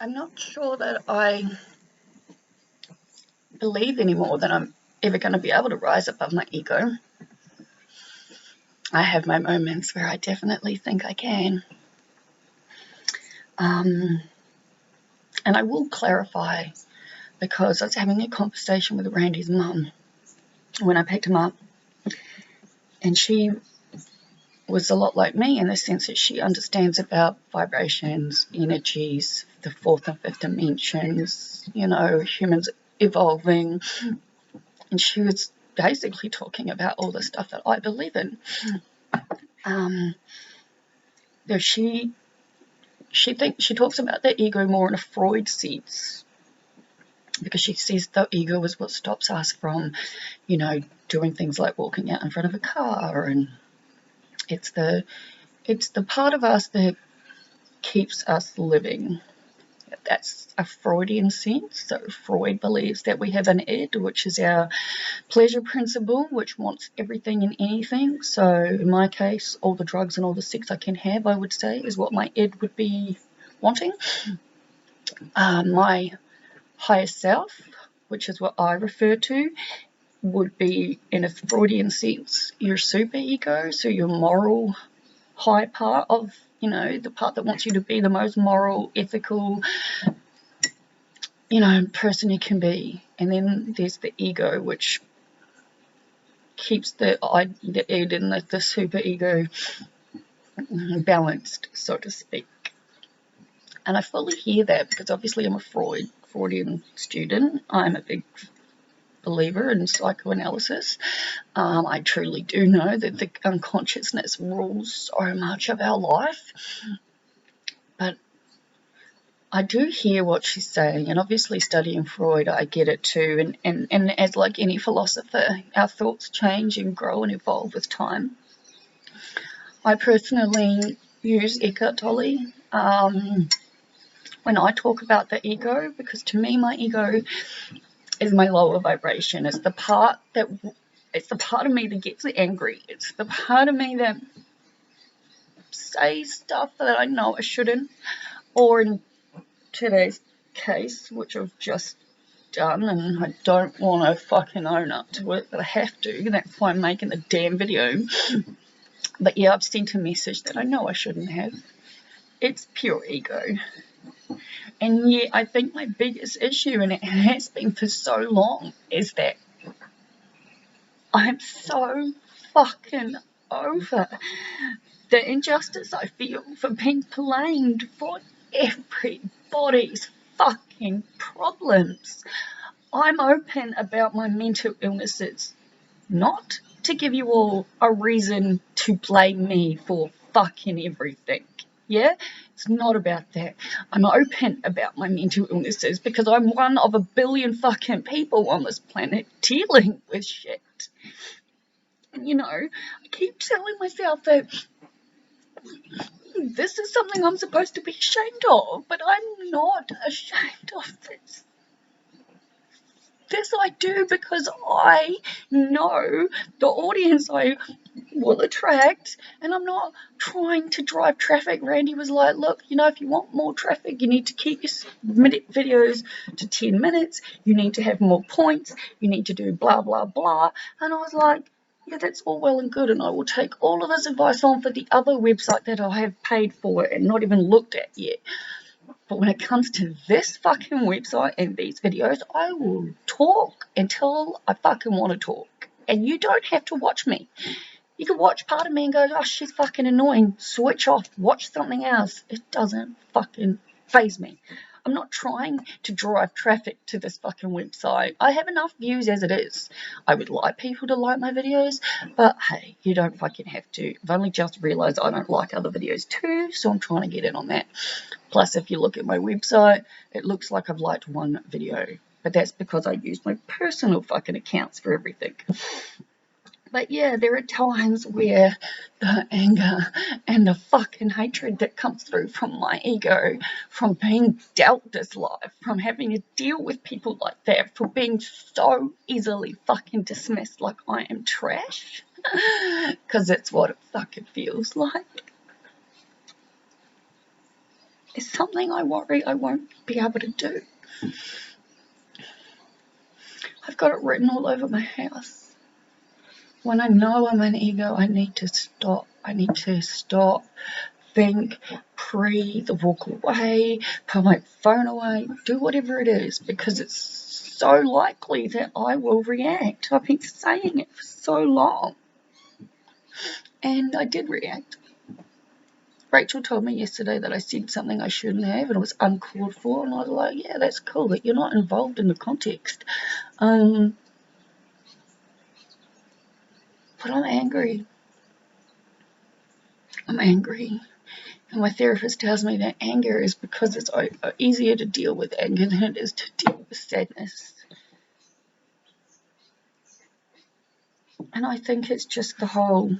I'm not sure that I believe anymore that I'm ever going to be able to rise above my ego. I have my moments where I definitely think I can. And I will clarify, because I was having a conversation with Randy's mum when I picked him up, and she was a lot like me in the sense that she understands about vibrations, energies, the fourth and fifth dimensions, humans evolving. And she was basically talking about all the stuff that I believe in. She talks about the ego more in a Freud sense, because she says the ego is what stops us from, doing things like walking out in front of a car, and it's the part of us that keeps us living. That's a Freudian sense. So Freud believes that we have an id, which is our pleasure principle, which wants everything and anything. So in my case, all the drugs and all the sex I can have, I would say, is what my id would be wanting. My higher self, which is what I refer to, would be, in a Freudian sense, your super ego, so your moral high part of, the part that wants you to be the most moral, ethical, person you can be. And then there's the ego, which keeps the id and the super ego balanced, so to speak. And I fully hear that, because obviously I'm a Freudian student. I'm a big believer in psychoanalysis. I truly do know that the unconsciousness rules so much of our life. But I do hear what she's saying, and obviously studying Freud, I get it too. And as like any philosopher, our thoughts change and grow and evolve with time. I personally use Eckhart Tolle when I talk about the ego, because to me my ego is my lower vibration. It's the part of me that gets angry. It's the part of me that says stuff that I know I shouldn't, or in today's case, which I've just done, and I don't want to fucking own up to it, but I have to. That's why I'm making the damn video. But yeah, I've sent a message that I know I shouldn't have. It's pure ego. And yeah, I think my biggest issue, and it has been for so long, is that I'm so fucking over the injustice I feel for being blamed for everybody's fucking problems. I'm open about my mental illnesses, not to give you all a reason to blame me for fucking everything. Yeah? It's not about that. I'm open about my mental illnesses because I'm one of a billion fucking people on this planet dealing with shit. And, I keep telling myself that this is something I'm supposed to be ashamed of, but I'm not ashamed of this. This I do because I know the audience I will attract, and I'm not trying to drive traffic. Randy was like, look, if you want more traffic, you need to keep your videos to 10 minutes, you need to have more points, you need to do blah, blah, blah. And I was like, yeah, that's all well and good, and I will take all of this advice on for the other website that I have paid for and not even looked at yet. But when it comes to this fucking website and these videos, I will talk until I fucking want to talk. And you don't have to watch me. You can watch part of me and go, oh, she's fucking annoying. Switch off. Watch something else. It doesn't fucking faze me. I'm not trying to drive traffic to this fucking website. I have enough views as it is. I would like people to like my videos, but hey, you don't fucking have to. I've only just realised I don't like other videos too, so I'm trying to get in on that. Plus, if you look at my website, it looks like I've liked one video, but that's because I use my personal fucking accounts for everything. But yeah, there are times where the anger and the fucking hatred that comes through from my ego, from being dealt this life, from having to deal with people like that, for being so easily fucking dismissed like I am trash, because that's what it fucking feels like. is something I worry I won't be able to do. I've got it written all over my house. When I know I'm an ego, I need to stop. I need to stop, think, breathe, walk away, put my phone away, do whatever it is, because it's so likely that I will react. I've been saying it for so long. And I did react. Rachel told me yesterday that I said something I shouldn't have and it was uncalled for, and I was like, yeah, that's cool, but you're not involved in the context. But I'm angry. I'm angry. And my therapist tells me that anger is because it's easier to deal with anger than it is to deal with sadness. And I think it's just the whole,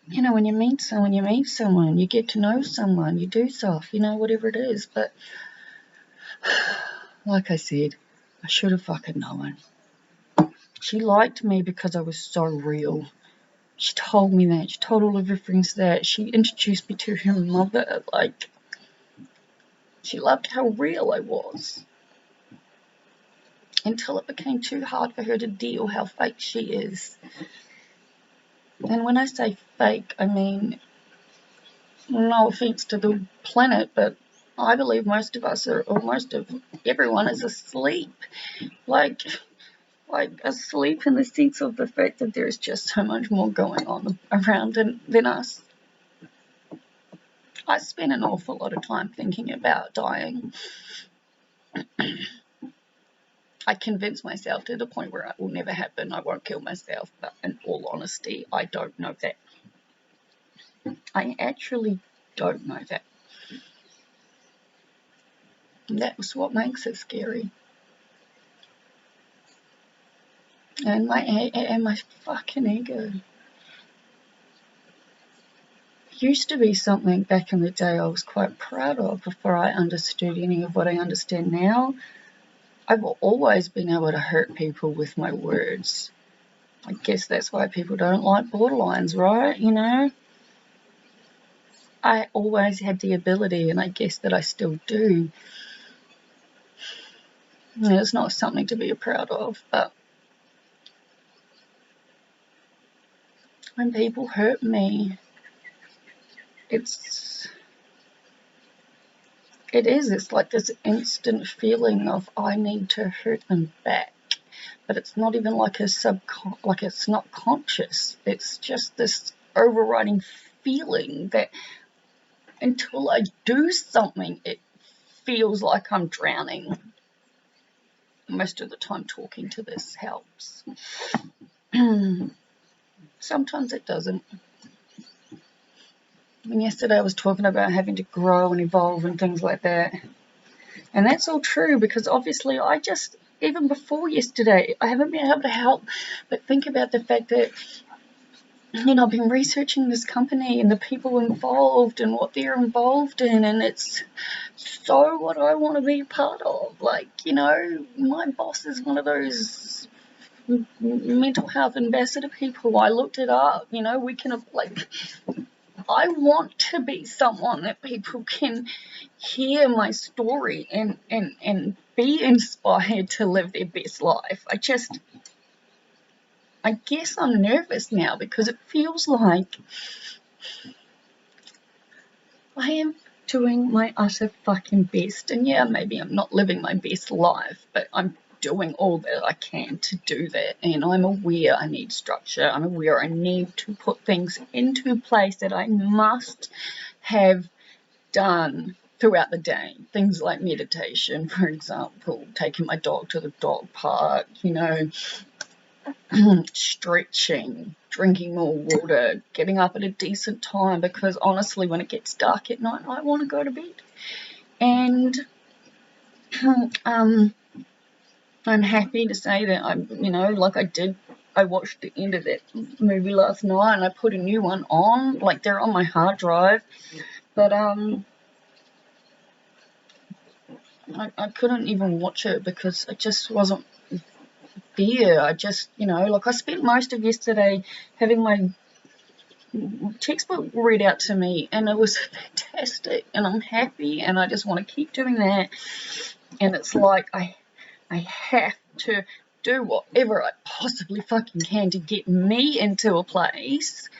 when you meet someone, you get to know someone, you do stuff, whatever it is. But like I said, I should have fucking known. She liked me because I was so real. She told me that. She told all of her friends that. She introduced me to her mother. Like, she loved how real I was. Until it became too hard for her to deal how fake she is. And when I say fake, I mean, no offense to the planet, but I believe most of us or most of everyone is asleep. Like asleep in the sense of the fact that there's just so much more going on around than us. I spend an awful lot of time thinking about dying. I convince myself to the point where it will never happen. I won't kill myself, but in all honesty, I don't know that. I actually don't know that. And that's what makes it scary. And my fucking ego. It used to be something back in the day I was quite proud of before I understood any of what I understand now. I've always been able to hurt people with my words. I guess that's why people don't like borderlines, right? I always had the ability, and I guess that I still do. It's not something to be proud of, but when people hurt me, it's like this instant feeling of I need to hurt them back. But it's not even like it's not conscious. It's just this overriding feeling that until I do something, it feels like I'm drowning. Most of the time talking to this helps. Sometimes it doesn't. Yesterday I was talking about having to grow and evolve and things like that. And that's all true because obviously even before yesterday, I haven't been able to help but think about the fact that, I've been researching this company and the people involved and what they're involved in, and it's so what I want to be a part of. My boss is one of those mental health ambassador people. I looked it up, we can, I want to be someone that people can hear my story and be inspired to live their best life. I guess I'm nervous now because it feels like I am doing my utter fucking best. And yeah, maybe I'm not living my best life, but I'm doing all that I can to do that. And I'm aware I need structure. I'm aware I need to put things into place that I must have done throughout the day. Things like meditation, for example, taking my dog to the dog park, stretching, drinking more water, getting up at a decent time, because honestly when it gets dark at night I want to go to bed. And I'm happy to say that I watched the end of that movie last night and I put a new one on, they're on my hard drive, but I couldn't even watch it because it just wasn't there. I just, I spent most of yesterday having my textbook read out to me, and it was fantastic, and I'm happy, and I just want to keep doing that. And it's like I have to do whatever I possibly fucking can to get me into a place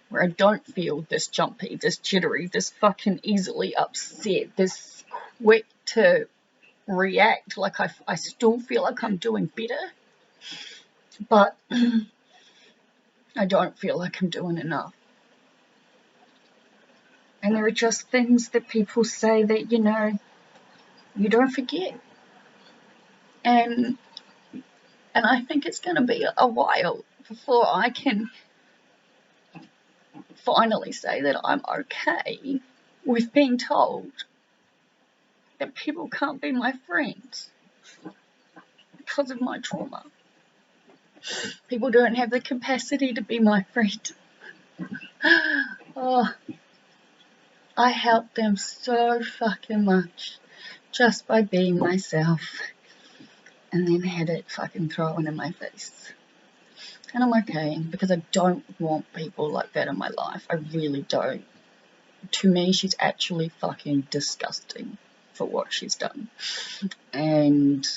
where I don't feel this jumpy, this jittery, this fucking easily upset, this quick to react. Like I still feel like I'm doing better, but I don't feel like I'm doing enough. And there are just things that people say that, you don't forget. And I think it's going to be a while before I can finally say that I'm okay with being told that people can't be my friends because of my trauma. People don't have the capacity to be my friend. Oh, I helped them so fucking much just by being myself, and then had it fucking thrown in my face. And I'm okay, because I don't want people like that in my life. I really don't. To me, she's actually fucking disgusting for what she's done. And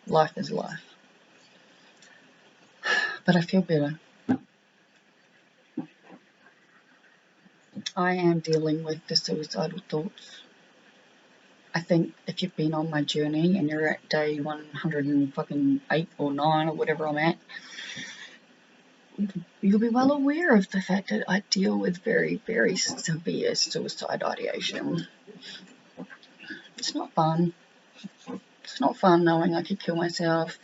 life is life. But I feel better. I am dealing with the suicidal thoughts. I think if you've been on my journey and you're at day 108 or 9 or whatever I'm at, you'll be well aware of the fact that I deal with very, very severe suicide ideation. It's not fun. It's not fun knowing I could kill myself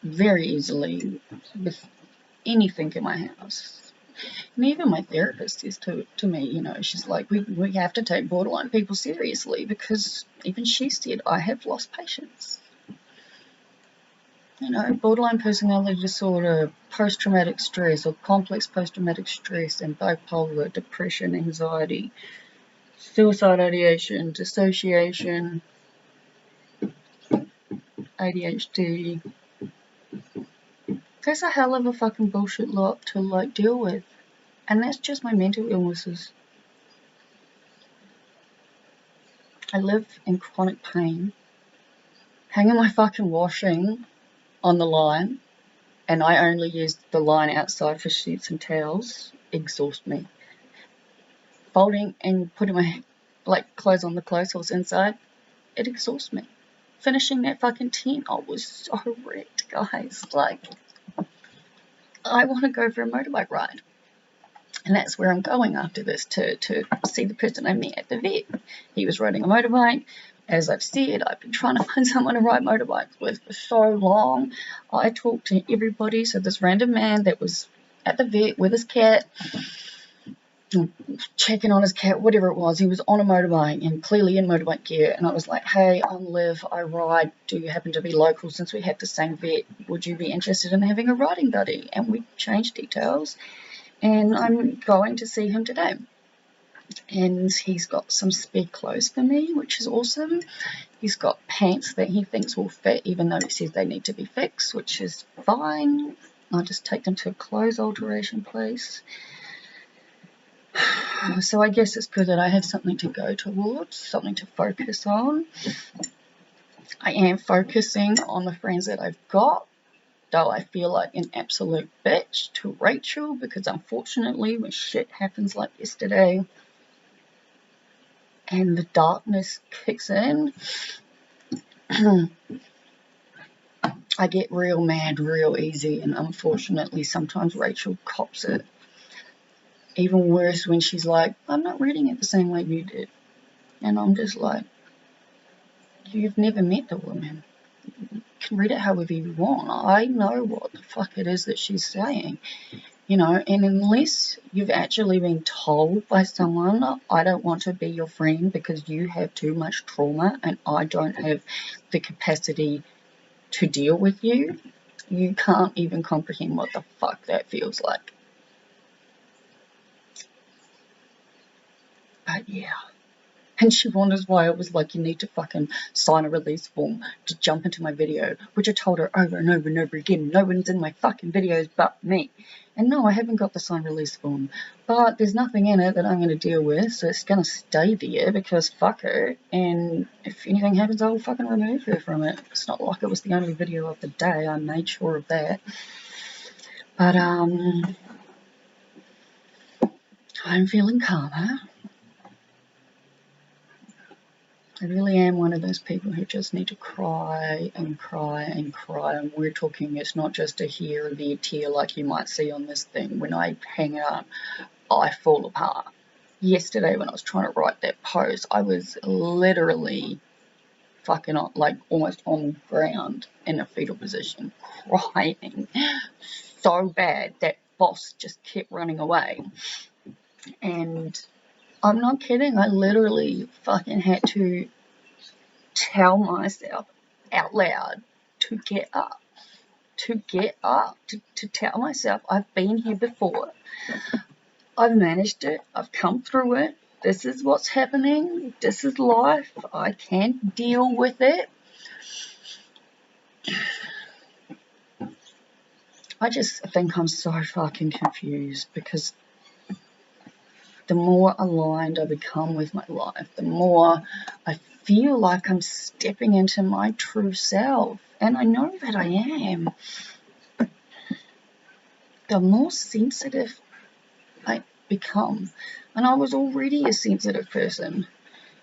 very easily with anything in my house. And even my therapist says to me, she's like, we have to take borderline people seriously, because even she said I have lost patience. Borderline personality disorder, post-traumatic stress or complex post-traumatic stress, and bipolar, depression, anxiety, suicide ideation, dissociation, ADHD. That's a hell of a fucking bullshit lot to deal with. And that's just my mental illnesses. I live in chronic pain. Hanging my fucking washing on the line, and I only use the line outside for sheets and towels, exhaust me. Folding and putting my clothes on the clothes horse inside, it exhausts me. Finishing that fucking tent, I was so wrecked, guys. I want to go for a motorbike ride. And that's where I'm going after this, to see the person I met at the vet. He was riding a motorbike. As I've said, I've been trying to find someone to ride motorbikes with for so long. I talked to everybody. So this random man that was at the vet with his cat, checking on his cat, whatever it was, he was on a motorbike and clearly in motorbike gear. And I was like, hey, I'm Liv, I ride. Do you happen to be local? Since we have the same vet, would you be interested in having a riding buddy? And we changed details. And I'm going to see him today. And he's got some spare clothes for me, which is awesome. He's got pants that he thinks will fit, even though he says they need to be fixed, which is fine. I'll just take them to a clothes alteration place. So I guess it's good that I have something to go towards, something to focus on. I am focusing on the friends that I've got, though I feel like an absolute bitch to Rachel, because unfortunately when shit happens like yesterday and the darkness kicks in, I get real mad real easy, and unfortunately sometimes Rachel cops it. Even worse when she's like, I'm not reading it the same way you did. And I'm just like, you've never met the woman. You can read it however you want. I know what the fuck it is that she's saying. And unless you've actually been told by someone, I don't want to be your friend because you have too much trauma and I don't have the capacity to deal with you, you can't even comprehend what the fuck that feels like. But yeah, And she wonders why I was like, you need to fucking sign a release form to jump into my video, which I told her over and over and over again, no one's in my fucking videos but me. And no, I haven't got the sign release form, but there's nothing in it that I'm going to deal with, so it's going to stay there because fuck her, and if anything happens, I'll fucking remove her from it. It's not like it was the only video of the day, I made sure of that. But, I'm feeling calmer. I really am one of those people who just need to cry and cry and cry, and we're talking, it's not just a here or there tear like you might see on this thing. When I hang out, I fall apart. Yesterday when I was trying to write that post, I was literally fucking like almost on the ground in a fetal position, crying so bad that boss just kept running away. And I'm not kidding, I literally fucking had to tell myself out loud to get up, to tell myself I've been here before, I've managed it, I've come through it, this is what's happening, this is life, I can't deal with it. I just think I'm so fucking confused because the more aligned I become with my life, the more I feel like I'm stepping into my true self. And I know that I am. The more sensitive I become. And I was already a sensitive person.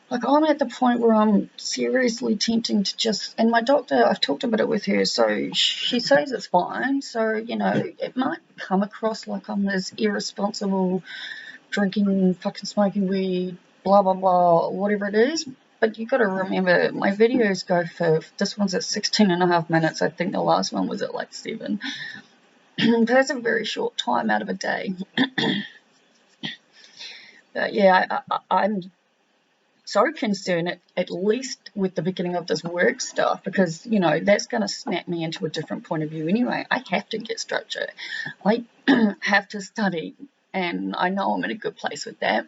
Like, I'm at the point where I'm seriously tempting to just, and my doctor, I've talked about it with her, so she says it's fine. So, you know, it might come across like I'm this irresponsible, drinking, fucking smoking weed, blah, blah, blah, whatever it is. But you got to remember, my videos go for, this one's at 16.5 minutes. I think the last one was at like 7. That's a very short time out of a day. But yeah, I'm so concerned, at least with the beginning of this work stuff, because, you know, that's going to snap me into a different point of view anyway. I have to get structure. I have to study, and I know I'm in a good place with that.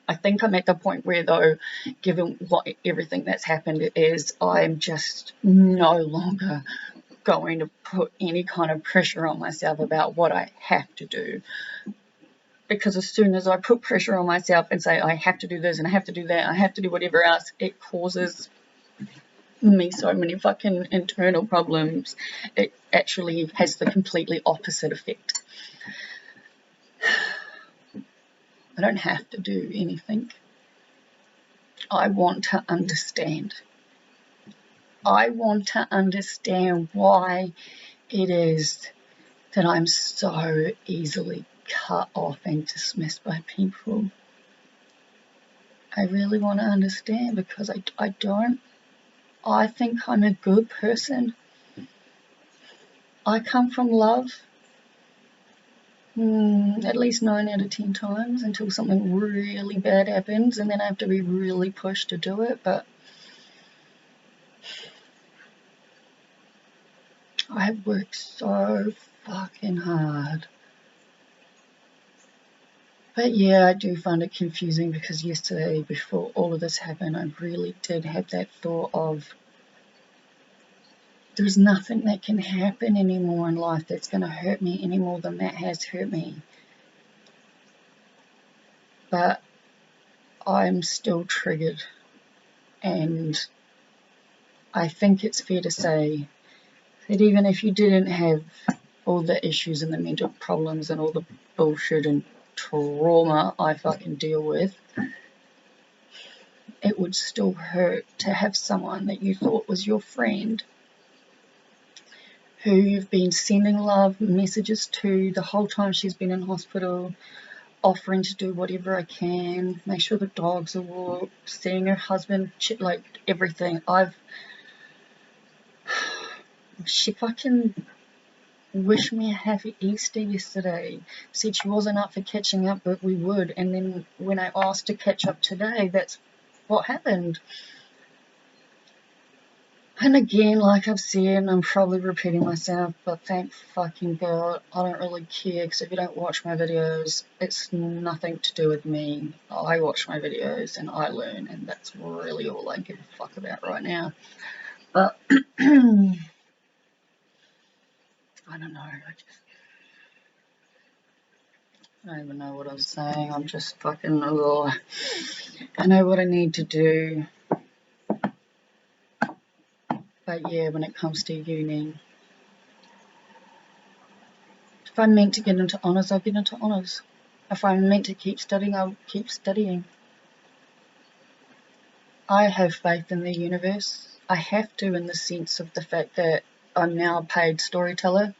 I think I'm at the point where, though, given everything that's happened, is I'm just no longer going to put any kind of pressure on myself about what I have to do. Because as soon as I put pressure on myself and say I have to do this and I have to do that, I have to do whatever else, it causes me so many fucking internal problems. It actually has the completely opposite effect. I don't have to do anything. I want to understand. I want to understand why it is that I'm so easily cut off and dismissed by people. I really want to understand, because I don't. I think I'm a good person. I come from love at least 9 out of 10 times until something really bad happens, and then I have to be really pushed to do it. But I have worked so fucking hard. But yeah, I do find it confusing, because yesterday, before all of this happened, I really did have that thought of, there's nothing that can happen anymore in life that's going to hurt me any more than that has hurt me. But I'm still triggered, and I think it's fair to say that even if you didn't have all the issues and the mental problems and all the bullshit and trauma I fucking deal with, it would still hurt to have someone that you thought was your friend, who you've been sending love messages to the whole time she's been in hospital, offering to do whatever I can, make sure the dogs are walked, seeing her husband, like everything. She fucking wished me a happy Easter yesterday, said she wasn't up for catching up, but we would, and then when I asked to catch up today, that's what happened. And again, like I've said, I'm probably repeating myself, but thank fucking God, I don't really care, because if you don't watch my videos, it's nothing to do with me. I watch my videos and I learn, and that's really all I give a fuck about right now. But, I don't know, I don't even know what I was saying. I'm just fucking, I know what I need to do. But yeah, when it comes to uni, if I'm meant to get into honours, I'll get into honours. If I'm meant to keep studying, I'll keep studying. I have faith in the universe. I have to, in the sense of the fact that I'm now a paid storyteller.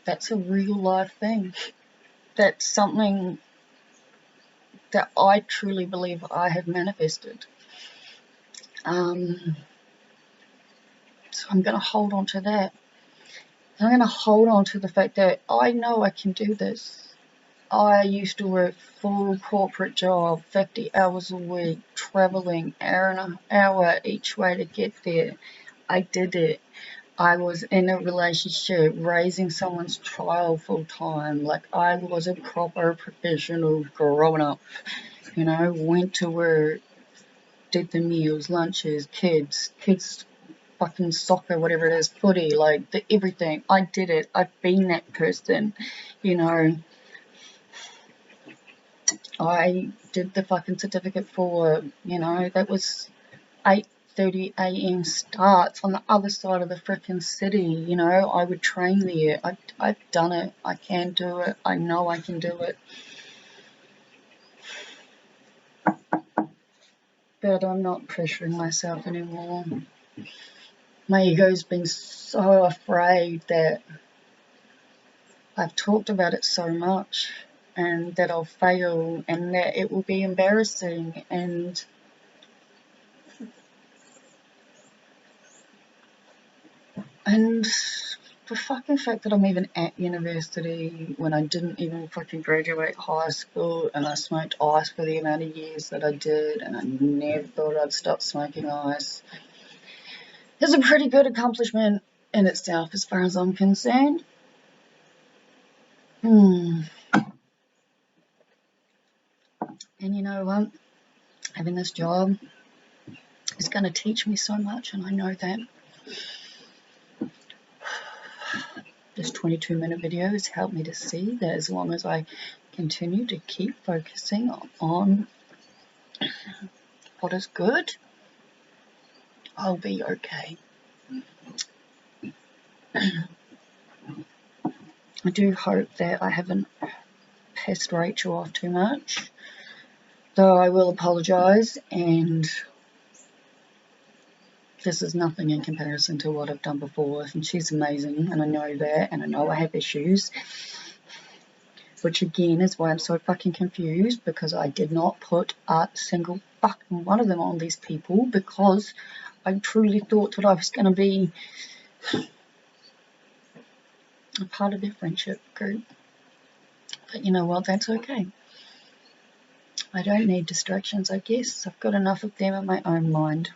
That's a real life thing. That's something that I truly believe I have manifested. So I'm going to hold on to that. I'm going to hold on to the fact that I know I can do this. I used to work full corporate job, 50 hours a week, traveling hour each way to get there. I did it. I was in a relationship, raising someone's child full time. Like, I was a proper professional grown up. You know, went to work, did the meals, lunches, kids fucking soccer, whatever it is, footy, like everything. I did it. I've been that person, you know. I did the fucking certificate for, you know, that was 8:30 a.m. starts on the other side of the frickin' city, you know. I would train there. I've done it. I can do it. I know I can do it. But I'm not pressuring myself anymore. My ego's been so afraid that I've talked about it so much, and that I'll fail, and that it will be embarrassing, and the fucking fact that I'm even at university when I didn't even fucking graduate high school, and I smoked ice for the amount of years that I did, and I never thought I'd stop smoking ice, is a pretty good accomplishment in itself as far as I'm concerned. And you know what? Having this job is going to teach me so much, and I know that. This 22-minute video has helped me to see that as long as I continue to keep focusing on what is good, I'll be okay. I do hope that I haven't pissed Rachel off too much, though I will apologise, and this is nothing in comparison to what I've done before, and she's amazing, and I know that, and I know I have issues, which again is why I'm so fucking confused, because I did not put a single fucking one of them on these people, because I truly thought that I was going to be a part of their friendship group. But you know what, that's okay. I don't need distractions, I guess. I've got enough of them in my own mind.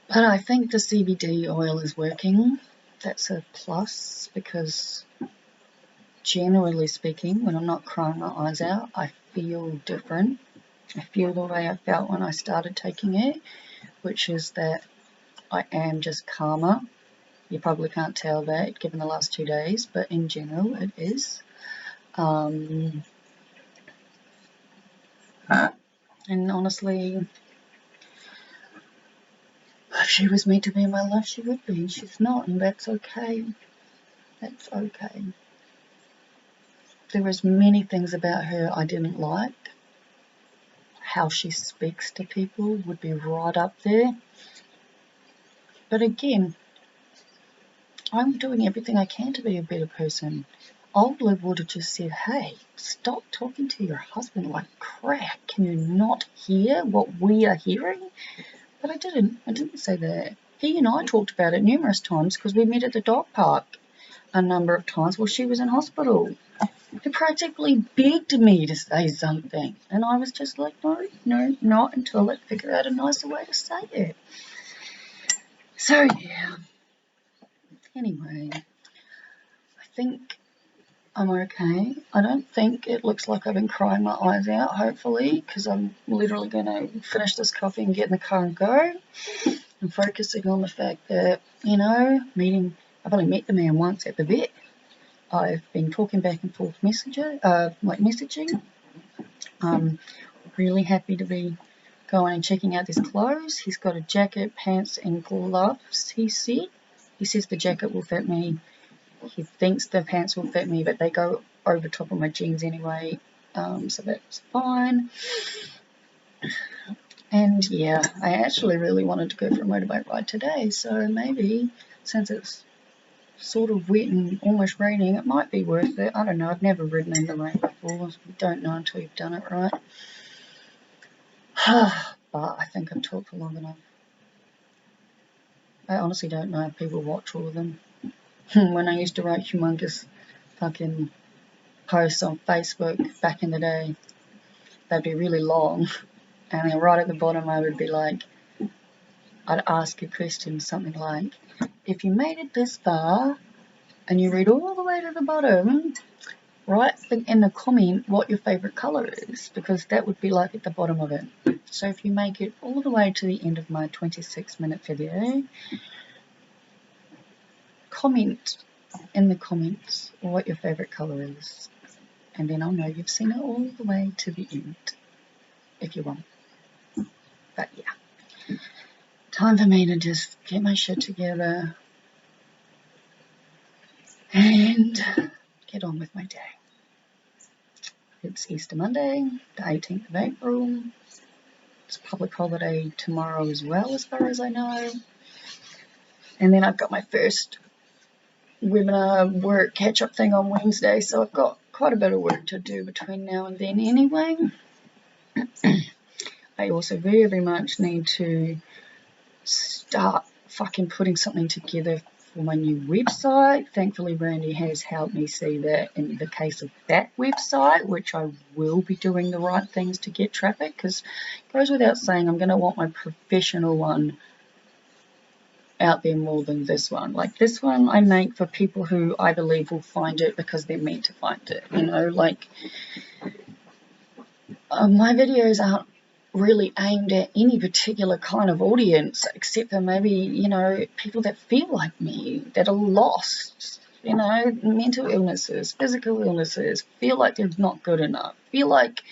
But I think the CBD oil is working. That's a plus, because generally speaking, when I'm not crying my eyes out, I feel different. I feel the way I felt when I started taking it, which is that I am just calmer. You probably can't tell that given the last 2 days, but in general it is. And honestly, if she was meant to be in my life, she would be, and she's not, and that's okay. That's okay. There was many things about her I didn't like. How she speaks to people would be right up there. But again, I'm doing everything I can to be a better person. Old Liv would have just said, hey, stop talking to your husband like crap. Can you not hear what we are hearing? But I didn't say that. He and I talked about it numerous times, because we met at the dog park a number of times while she was in hospital. He practically begged me to say something, and I was just like, no, not until I figure out a nicer way to say it. So yeah, anyway, I think I'm okay. I don't think it looks like I've been crying my eyes out, hopefully, because I'm literally going to finish this coffee and get in the car and go. I'm focusing on the fact that, I've only met the man once at the vet. I've been talking back and forth messaging. Really happy to be going and checking out his clothes. He's got a jacket, pants and gloves, he said. He says the jacket will fit me. He thinks the pants will fit me, but they go over top of my jeans anyway, so that's fine. And yeah, I actually really wanted to go for a motorbike ride today, so maybe since it's sort of wet and almost raining, it might be worth it. I don't know, I've never ridden in the rain before. You don't know until you've done it, right? But I think I've talked for long enough. I honestly don't know if people watch all of them. When I used to write humongous fucking posts on Facebook back in the day, they'd be really long, and then right at the bottom I would be like, I'd ask a question, something like, if you made it this far and you read all the way to the bottom, write in the comment what your favourite colour is, because that would be like at the bottom of it. So if you make it all the way to the end of my 26-minute video, comment in the comments what your favourite colour is, and then I'll know you've seen it all the way to the end, if you want. But yeah, time for me to just get my shit together and get on with my day. It's Easter Monday, the 18th of April. It's a public holiday tomorrow as well, as far as I know. And then I've got my first webinar work catch-up thing on Wednesday, so I've got quite a bit of work to do between now and then anyway. I also very much need to start fucking putting something together for my new website. Thankfully, Randy has helped me see that in the case of that website, which I will be doing the right things to get traffic, because it goes without saying I'm going to want my professional one out there more than this one. Like, this one I make for people who I believe will find it because they're meant to find it, my videos aren't really aimed at any particular kind of audience, except for maybe, people that feel like me, that are lost, mental illnesses, physical illnesses, feel like they're not good enough, feel like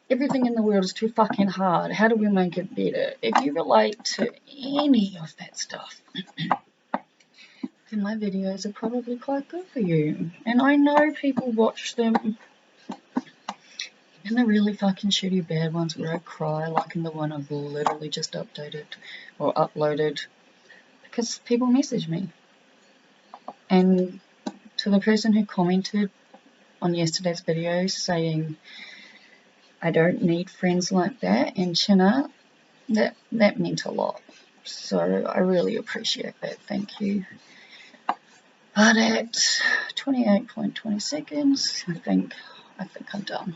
everything in the world is too fucking hard. How do we make it better? If you relate to any of that stuff, then my videos are probably quite good for you. And I know people watch them, and the really fucking shitty bad ones where I cry, like in the one I've literally just updated or uploaded, because people message me. And to the person who commented on yesterday's video saying I don't need friends like that and chin up, that meant a lot. So I really appreciate that, thank you. But at 28.20 seconds, I think I'm done.